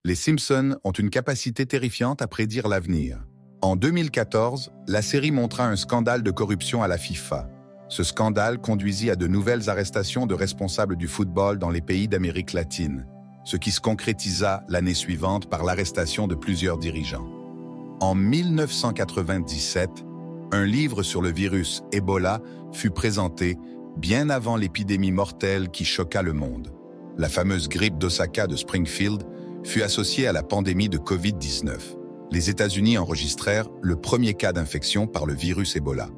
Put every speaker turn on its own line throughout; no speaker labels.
Les Simpsons ont une capacité terrifiante à prédire l'avenir. En 2014, la série montra un scandale de corruption à la FIFA. Ce scandale conduisit à de nouvelles arrestations de responsables du football dans les pays d'Amérique latine, ce qui se concrétisa l'année suivante par l'arrestation de plusieurs dirigeants. En 1997, un livre sur le virus Ebola fut présenté bien avant l'épidémie mortelle qui choqua le monde. La fameuse grippe d'Osaka de Springfield fut associée à la pandémie de Covid-19. Les États-Unis enregistrèrent le premier cas d'infection par le virus Ebola.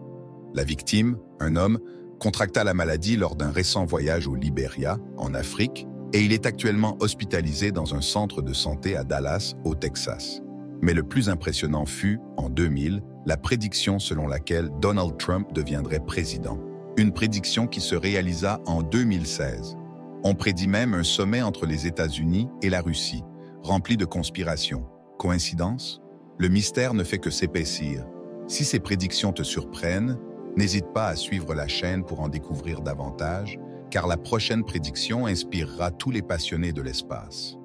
La victime, un homme, contracta la maladie lors d'un récent voyage au Libéria, en Afrique, et il est actuellement hospitalisé dans un centre de santé à Dallas, au Texas. Mais le plus impressionnant fut, en 2000, la prédiction selon laquelle Donald Trump deviendrait président. Une prédiction qui se réalisa en 2016. On prédit même un sommet entre les États-Unis et la Russie, rempli de conspirations. Coïncidence? Le mystère ne fait que s'épaissir. Si ces prédictions te surprennent, n'hésite pas à suivre la chaîne pour en découvrir davantage, car la prochaine prédiction inspirera tous les passionnés de l'espace.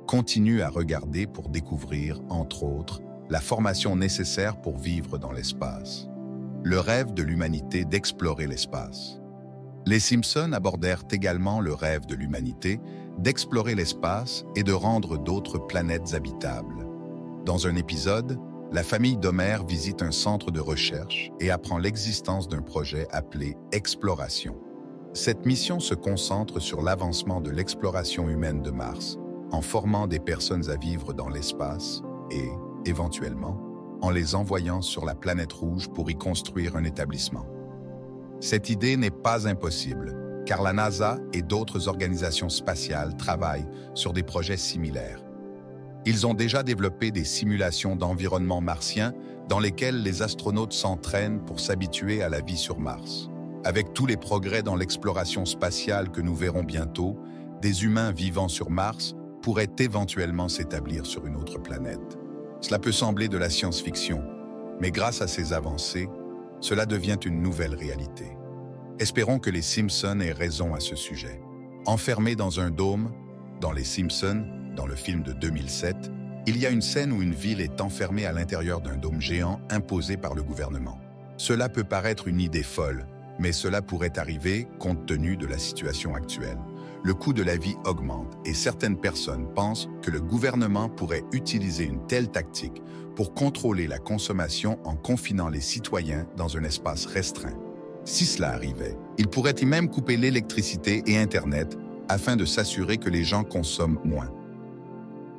Continue à regarder pour découvrir, entre autres, la formation nécessaire pour vivre dans l'espace. Le rêve de l'humanité d'explorer l'espace. Les Simpsons abordèrent également le rêve de l'humanité d'explorer l'espace et de rendre d'autres planètes habitables. Dans un épisode, la famille d'Homer visite un centre de recherche et apprend l'existence d'un projet appelé Exploration. Cette mission se concentre sur l'avancement de l'exploration humaine de Mars, en formant des personnes à vivre dans l'espace et, éventuellement, en les envoyant sur la planète rouge pour y construire un établissement. Cette idée n'est pas impossible, car la NASA et d'autres organisations spatiales travaillent sur des projets similaires. Ils ont déjà développé des simulations d'environnement martien dans lesquelles les astronautes s'entraînent pour s'habituer à la vie sur Mars. Avec tous les progrès dans l'exploration spatiale que nous verrons bientôt, des humains vivant sur Mars pourraient éventuellement s'établir sur une autre planète. Cela peut sembler de la science-fiction, mais grâce à ces avancées, cela devient une nouvelle réalité. Espérons que les Simpsons aient raison à ce sujet. Enfermés dans un dôme, dans Les Simpsons, dans le film de 2007, il y a une scène où une ville est enfermée à l'intérieur d'un dôme géant imposé par le gouvernement. Cela peut paraître une idée folle, mais cela pourrait arriver compte tenu de la situation actuelle. Le coût de la vie augmente et certaines personnes pensent que le gouvernement pourrait utiliser une telle tactique pour contrôler la consommation en confinant les citoyens dans un espace restreint. Si cela arrivait, il pourrait y même couper l'électricité et Internet afin de s'assurer que les gens consomment moins.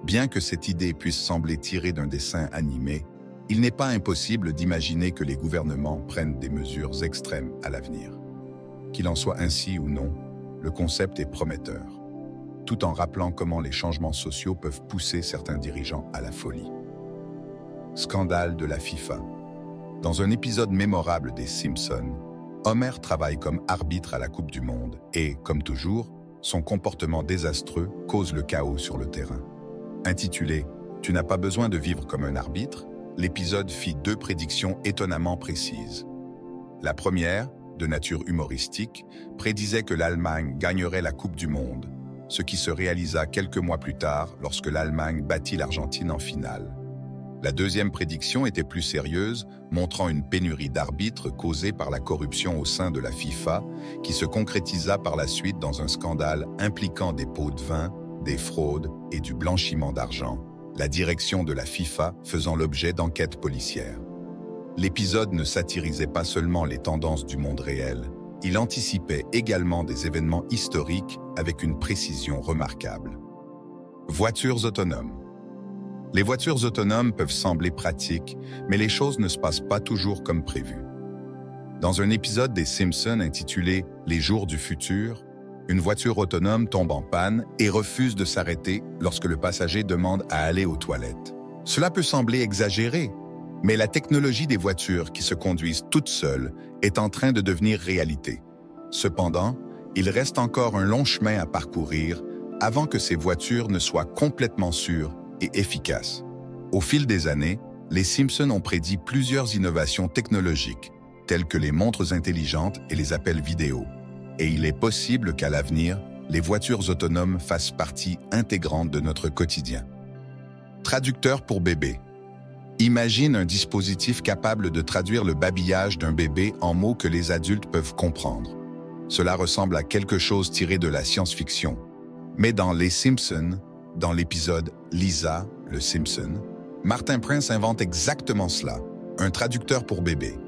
Bien que cette idée puisse sembler tirée d'un dessin animé, il n'est pas impossible d'imaginer que les gouvernements prennent des mesures extrêmes à l'avenir. Qu'il en soit ainsi ou non, le concept est prometteur, tout en rappelant comment les changements sociaux peuvent pousser certains dirigeants à la folie. Scandale de la FIFA. Dans un épisode mémorable des Simpsons, Homer travaille comme arbitre à la Coupe du Monde et, comme toujours, son comportement désastreux cause le chaos sur le terrain. Intitulé « Tu n'as pas besoin de vivre comme un arbitre », l'épisode fit 2 prédictions étonnamment précises. La première, de nature humoristique, prédisait que l'Allemagne gagnerait la Coupe du Monde, ce qui se réalisa quelques mois plus tard lorsque l'Allemagne battit l'Argentine en finale. La deuxième prédiction était plus sérieuse, montrant une pénurie d'arbitres causée par la corruption au sein de la FIFA, qui se concrétisa par la suite dans un scandale impliquant des pots de vin, des fraudes et du blanchiment d'argent, la direction de la FIFA faisant l'objet d'enquêtes policières. L'épisode ne satirisait pas seulement les tendances du monde réel, il anticipait également des événements historiques avec une précision remarquable. Voitures autonomes. Les voitures autonomes peuvent sembler pratiques, mais les choses ne se passent pas toujours comme prévu. Dans un épisode des Simpsons intitulé « Les jours du futur », une voiture autonome tombe en panne et refuse de s'arrêter lorsque le passager demande à aller aux toilettes. Cela peut sembler exagéré, mais la technologie des voitures qui se conduisent toutes seules est en train de devenir réalité. Cependant, il reste encore un long chemin à parcourir avant que ces voitures ne soient complètement sûres et efficaces. Au fil des années, les Simpsons ont prédit plusieurs innovations technologiques, telles que les montres intelligentes et les appels vidéo. Et il est possible qu'à l'avenir, les voitures autonomes fassent partie intégrante de notre quotidien. traducteur pour bébé. Imagine un dispositif capable de traduire le babillage d'un bébé en mots que les adultes peuvent comprendre. Cela ressemble à quelque chose tiré de la science-fiction. Mais dans Les Simpsons, dans l'épisode « Lisa, le Simpson », Martin Prince invente exactement cela, un traducteur pour bébé.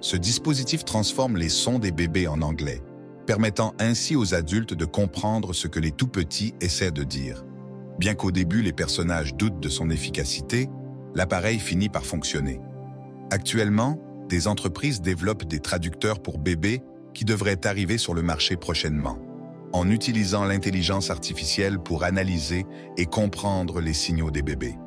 Ce dispositif transforme les sons des bébés en anglais, permettant ainsi aux adultes de comprendre ce que les tout-petits essaient de dire. Bien qu'au début les personnages doutent de son efficacité, l'appareil finit par fonctionner. Actuellement, des entreprises développent des traducteurs pour bébés qui devraient arriver sur le marché prochainement, en utilisant l'intelligence artificielle pour analyser et comprendre les signaux des bébés.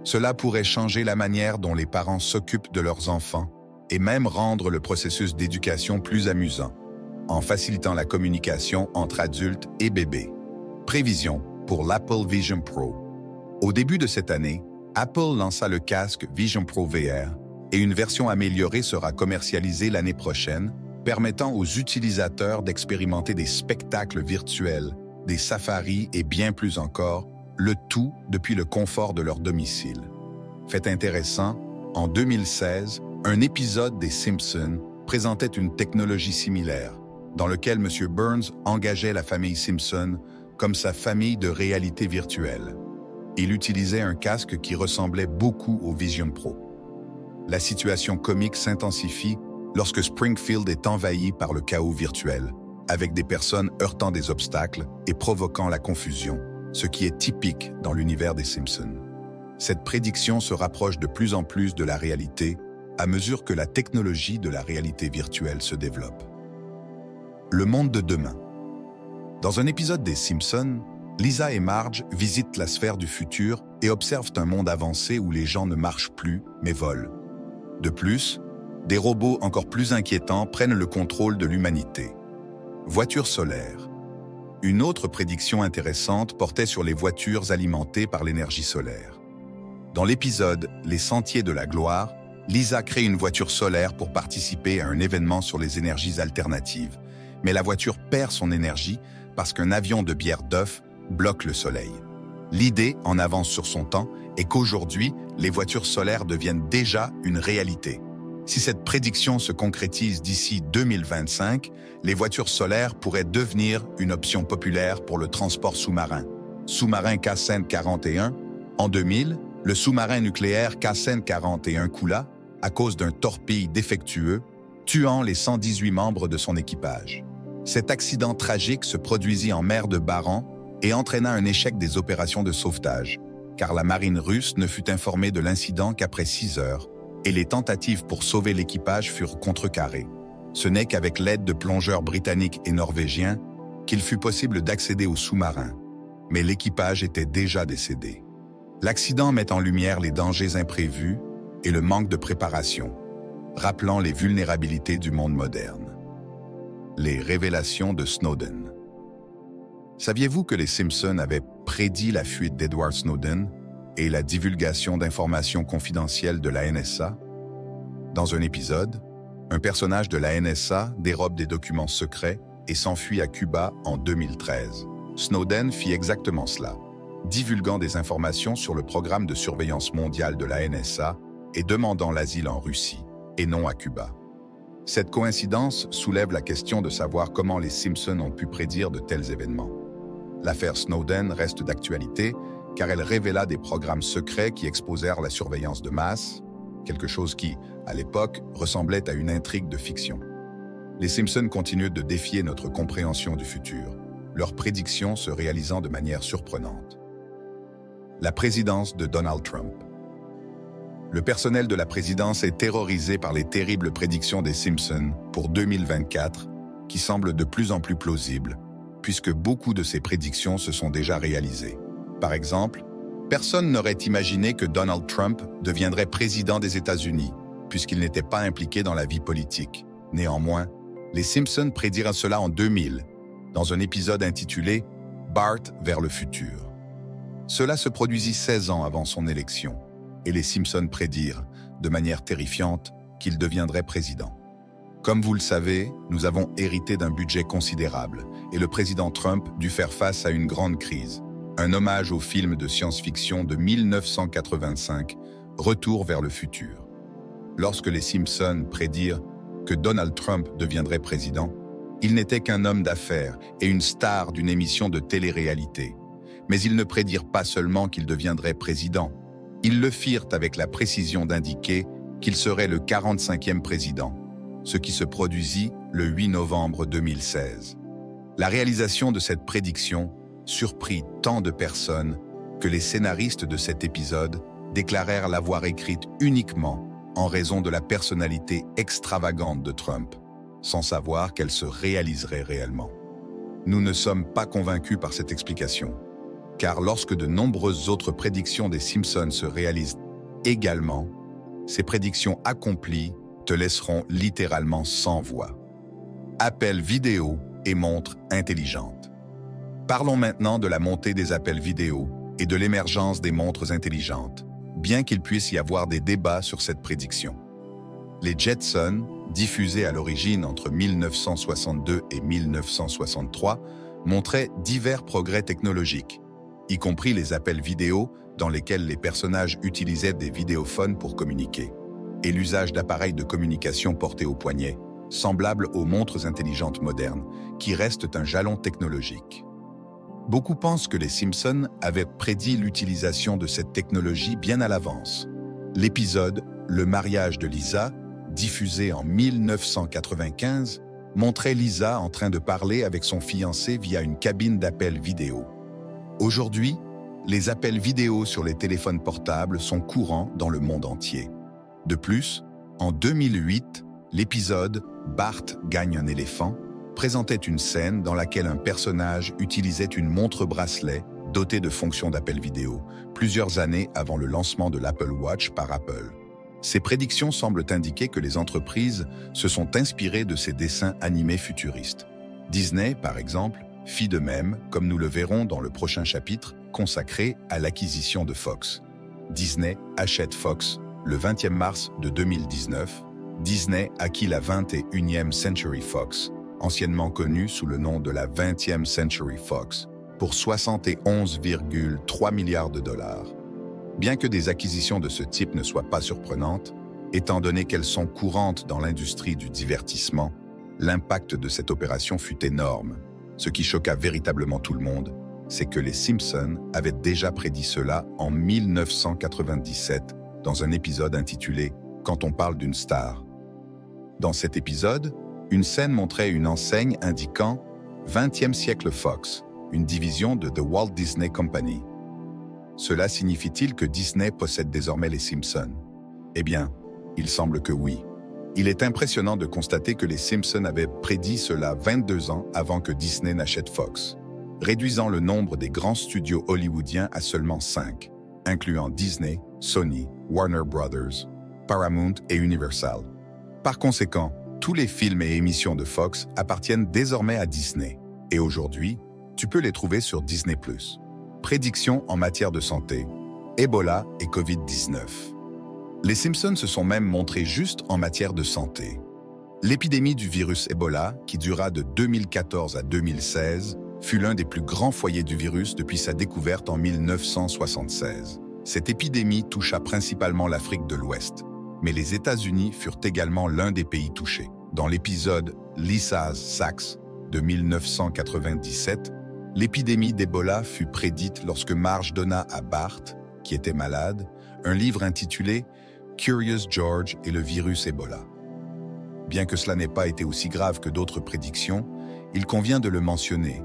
Cela pourrait changer la manière dont les parents s'occupent de leurs enfants et même rendre le processus d'éducation plus amusant, en facilitant la communication entre adultes et bébés. Prévision pour l'Apple Vision Pro. Au début de cette année, Apple lança le casque Vision Pro VR et une version améliorée sera commercialisée l'année prochaine, permettant aux utilisateurs d'expérimenter des spectacles virtuels, des safaris et bien plus encore, le tout depuis le confort de leur domicile. Fait intéressant, en 2016, un épisode des Simpsons présentait une technologie similaire, dans lequel M. Burns engageait la famille Simpson comme sa famille de réalité virtuelle. Il utilisait un casque qui ressemblait beaucoup au Vision Pro. La situation comique s'intensifie lorsque Springfield est envahi par le chaos virtuel, avec des personnes heurtant des obstacles et provoquant la confusion, ce qui est typique dans l'univers des Simpsons. Cette prédiction se rapproche de plus en plus de la réalité à mesure que la technologie de la réalité virtuelle se développe. Le monde de demain. Dans un épisode des Simpsons, Lisa et Marge visitent la sphère du futur et observent un monde avancé où les gens ne marchent plus, mais volent. De plus, des robots encore plus inquiétants prennent le contrôle de l'humanité. Voitures solaires. Une autre prédiction intéressante portait sur les voitures alimentées par l'énergie solaire. Dans l'épisode « Les Sentiers de la Gloire », Lisa crée une voiture solaire pour participer à un événement sur les énergies alternatives. Mais la voiture perd son énergie parce qu'un avion de bière d'œuf bloque le soleil. L'idée, en avance sur son temps, est qu'aujourd'hui, les voitures solaires deviennent déjà une réalité. Si cette prédiction se concrétise d'ici 2025, les voitures solaires pourraient devenir une option populaire pour le transport sous-marin. Sous-marin KC-41, en 2000, le sous-marin nucléaire KC-41 coula à cause d'un torpille défectueux, tuant les 118 membres de son équipage. Cet accident tragique se produisit en mer de Baran et entraîna un échec des opérations de sauvetage, car la marine russe ne fut informée de l'incident qu'après 6 heures, et les tentatives pour sauver l'équipage furent contrecarrées. Ce n'est qu'avec l'aide de plongeurs britanniques et norvégiens qu'il fut possible d'accéder au sous-marin, mais l'équipage était déjà décédé. L'accident met en lumière les dangers imprévus et le manque de préparation, rappelant les vulnérabilités du monde moderne. Les révélations de Snowden. Saviez-vous que les Simpsons avaient prédit la fuite d'Edward Snowden et la divulgation d'informations confidentielles de la NSA? Dans un épisode, un personnage de la NSA dérobe des documents secrets et s'enfuit à Cuba en 2013. Snowden fit exactement cela, divulguant des informations sur le programme de surveillance mondiale de la NSA et demandant l'asile en Russie, et non à Cuba. Cette coïncidence soulève la question de savoir comment les Simpsons ont pu prédire de tels événements. L'affaire Snowden reste d'actualité car elle révéla des programmes secrets qui exposèrent la surveillance de masse, quelque chose qui, à l'époque, ressemblait à une intrigue de fiction. Les Simpsons continuent de défier notre compréhension du futur, leurs prédictions se réalisant de manière surprenante. La présidence de Donald Trump. Le personnel de la présidence est terrorisé par les terribles prédictions des Simpsons pour 2024, qui semblent de plus en plus plausibles, puisque beaucoup de ces prédictions se sont déjà réalisées. Par exemple, personne n'aurait imaginé que Donald Trump deviendrait président des États-Unis, puisqu'il n'était pas impliqué dans la vie politique. Néanmoins, les Simpsons prédirent cela en 2000, dans un épisode intitulé « Bart vers le futur ». Cela se produisit 16 ans avant son élection, et les Simpsons prédirent, de manière terrifiante, qu'il deviendrait président. Comme vous le savez, nous avons hérité d'un budget considérable, et le président Trump dut faire face à une grande crise, un hommage au film de science-fiction de 1985, Retour vers le futur. Lorsque les Simpsons prédirent que Donald Trump deviendrait président, il n'était qu'un homme d'affaires et une star d'une émission de télé-réalité. Mais ils ne prédirent pas seulement qu'il deviendrait président, ils le firent avec la précision d'indiquer qu'il serait le 45e président, ce qui se produisit le 8 novembre 2016. La réalisation de cette prédiction surprit tant de personnes que les scénaristes de cet épisode déclarèrent l'avoir écrite uniquement en raison de la personnalité extravagante de Trump, sans savoir qu'elle se réaliserait réellement. Nous ne sommes pas convaincus par cette explication, car lorsque de nombreuses autres prédictions des Simpsons se réalisent également, ces prédictions accomplies te laisseront littéralement sans voix. Appels vidéo et montres intelligentes. Parlons maintenant de la montée des appels vidéo et de l'émergence des montres intelligentes, bien qu'il puisse y avoir des débats sur cette prédiction. Les Jetsons, diffusés à l'origine entre 1962 et 1963, montraient divers progrès technologiques, y compris les appels vidéo dans lesquels les personnages utilisaient des vidéophones pour communiquer, et l'usage d'appareils de communication portés au poignet, semblables aux montres intelligentes modernes, qui restent un jalon technologique. Beaucoup pensent que les Simpsons avaient prédit l'utilisation de cette technologie bien à l'avance. L'épisode « Le mariage de Lisa », diffusé en 1995, montrait Lisa en train de parler avec son fiancé via une cabine d'appel vidéo. Aujourd'hui, les appels vidéo sur les téléphones portables sont courants dans le monde entier. De plus, en 2008, l'épisode « Bart gagne un éléphant » présentait une scène dans laquelle un personnage utilisait une montre-bracelet dotée de fonctions d'appel vidéo, plusieurs années avant le lancement de l'Apple Watch par Apple. Ces prédictions semblent indiquer que les entreprises se sont inspirées de ces dessins animés futuristes. Disney, par exemple, fit de même, comme nous le verrons dans le prochain chapitre consacré à l'acquisition de Fox. Disney achète Fox le 20 mars de 2019. Disney acquit la 21e Century Fox, anciennement connue sous le nom de la 20e Century Fox, pour 71,3 milliards de dollars. Bien que des acquisitions de ce type ne soient pas surprenantes, étant donné qu'elles sont courantes dans l'industrie du divertissement, l'impact de cette opération fut énorme. Ce qui choqua véritablement tout le monde, c'est que les Simpsons avaient déjà prédit cela en 1997 dans un épisode intitulé « Quand on parle d'une star ». Dans cet épisode, une scène montrait une enseigne indiquant « 20e siècle Fox », une division de The Walt Disney Company. Cela signifie-t-il que Disney possède désormais les Simpsons? Eh bien, il semble que oui. Il est impressionnant de constater que les Simpsons avaient prédit cela 22 ans avant que Disney n'achète Fox, réduisant le nombre des grands studios hollywoodiens à seulement 5, incluant Disney, Sony, Warner Brothers, Paramount et Universal. Par conséquent, tous les films et émissions de Fox appartiennent désormais à Disney. Et aujourd'hui, tu peux les trouver sur Disney+. Prédictions en matière de santé, Ebola et Covid-19. Les Simpsons se sont même montrés justes en matière de santé. L'épidémie du virus Ebola, qui dura de 2014 à 2016, fut l'un des plus grands foyers du virus depuis sa découverte en 1976. Cette épidémie toucha principalement l'Afrique de l'Ouest, mais les États-Unis furent également l'un des pays touchés. Dans l'épisode « Lisa's Sax » de 1997, l'épidémie d'Ebola fut prédite lorsque Marge donna à Bart, qui était malade, un livre intitulé « Curious George et le virus Ebola ». Bien que cela n'ait pas été aussi grave que d'autres prédictions, il convient de le mentionner,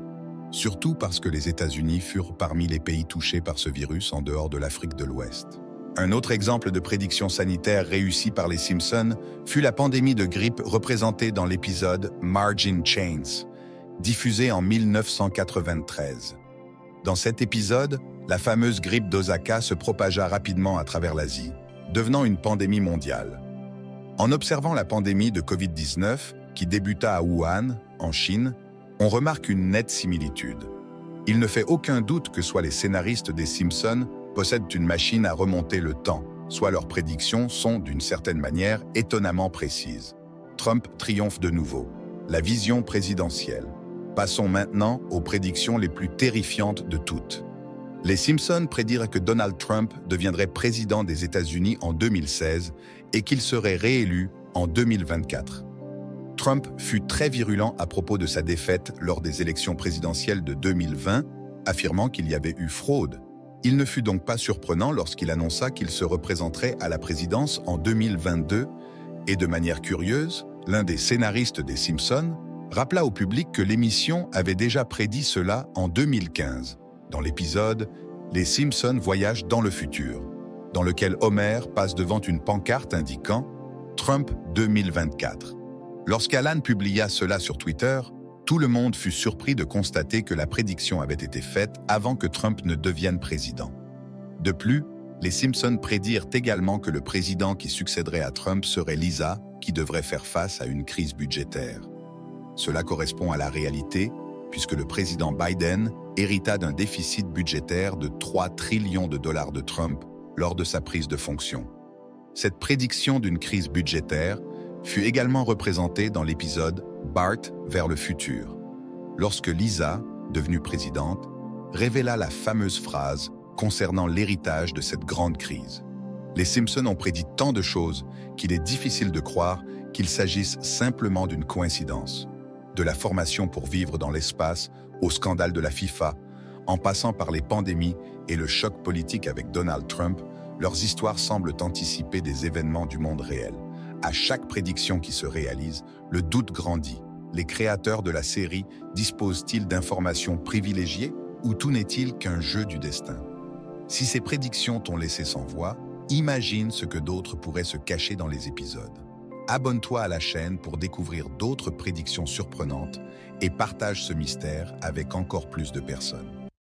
surtout parce que les États-Unis furent parmi les pays touchés par ce virus en dehors de l'Afrique de l'Ouest. Un autre exemple de prédiction sanitaire réussie par les Simpsons fut la pandémie de grippe représentée dans l'épisode « Marge in Chains », diffusé en 1993. Dans cet épisode, la fameuse grippe d'Osaka se propagea rapidement à travers l'Asie, devenant une pandémie mondiale. En observant la pandémie de Covid-19, qui débuta à Wuhan, en Chine, on remarque une nette similitude. Il ne fait aucun doute que soit les scénaristes des Simpsons possèdent une machine à remonter le temps, soit leurs prédictions sont, d'une certaine manière, étonnamment précises. Trump triomphe de nouveau. La vision présidentielle. Passons maintenant aux prédictions les plus terrifiantes de toutes. Les Simpsons prédirent que Donald Trump deviendrait président des États-Unis en 2016 et qu'il serait réélu en 2024. Trump fut très virulent à propos de sa défaite lors des élections présidentielles de 2020, affirmant qu'il y avait eu fraude. Il ne fut donc pas surprenant lorsqu'il annonça qu'il se représenterait à la présidence en 2022 et de manière curieuse, l'un des scénaristes des Simpsons rappela au public que l'émission avait déjà prédit cela en 2015, dans l'épisode « Les Simpsons voyagent dans le futur », dans lequel Homer passe devant une pancarte indiquant « Trump 2024 ». Lorsqu'Alan publia cela sur Twitter, tout le monde fut surpris de constater que la prédiction avait été faite avant que Trump ne devienne président. De plus, les Simpsons prédirent également que le président qui succéderait à Trump serait Lisa, qui devrait faire face à une crise budgétaire. Cela correspond à la réalité, puisque le président Biden hérita d'un déficit budgétaire de 3 trillions de dollars de Trump lors de sa prise de fonction. Cette prédiction d'une crise budgétaire fut également représentée dans l'épisode « Bart vers le futur », lorsque Lisa, devenue présidente, révéla la fameuse phrase concernant l'héritage de cette grande crise. Les Simpsons ont prédit tant de choses qu'il est difficile de croire qu'il s'agisse simplement d'une coïncidence. De la formation pour vivre dans l'espace au scandale de la FIFA, en passant par les pandémies et le choc politique avec Donald Trump, leurs histoires semblent anticiper des événements du monde réel. À chaque prédiction qui se réalise, le doute grandit. Les créateurs de la série disposent-ils d'informations privilégiées ou tout n'est-il qu'un jeu du destin? Si ces prédictions t'ont laissé sans voix, imagine ce que d'autres pourraient se cacher dans les épisodes. Abonne-toi à la chaîne pour découvrir d'autres prédictions surprenantes et partage ce mystère avec encore plus de personnes.